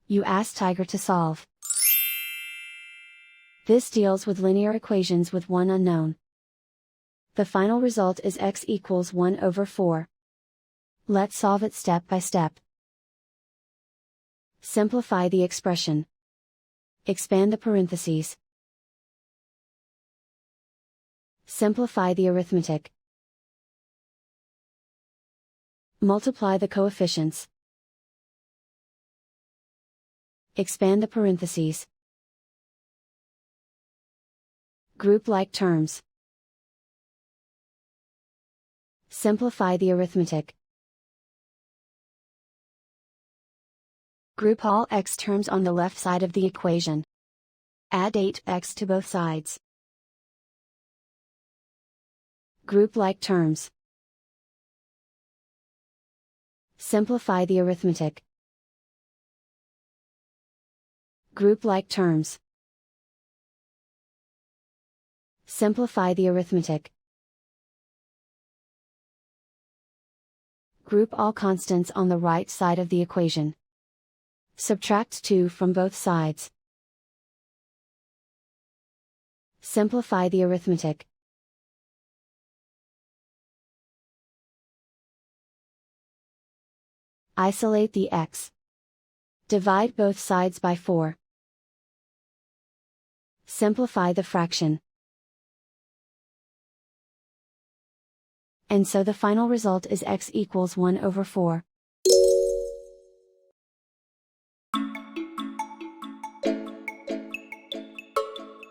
You ask Tiger to solve. This deals with linear equations with one unknown. The final result is x equals 1 over 4. Let's solve it step by step. Simplify the expression. Expand the parentheses. Simplify the arithmetic. Multiply the coefficients. Expand the parentheses. Group like terms. Simplify the arithmetic. Group all x terms on the left side of the equation. Add 8x to both sides. Group like terms. Simplify the arithmetic. Group like terms. Simplify the arithmetic. Group all constants on the right side of the equation. Subtract 2 from both sides. Simplify the arithmetic. Isolate the x. Divide both sides by 4. Simplify the fraction. And so the final result is x equals 1 over 4.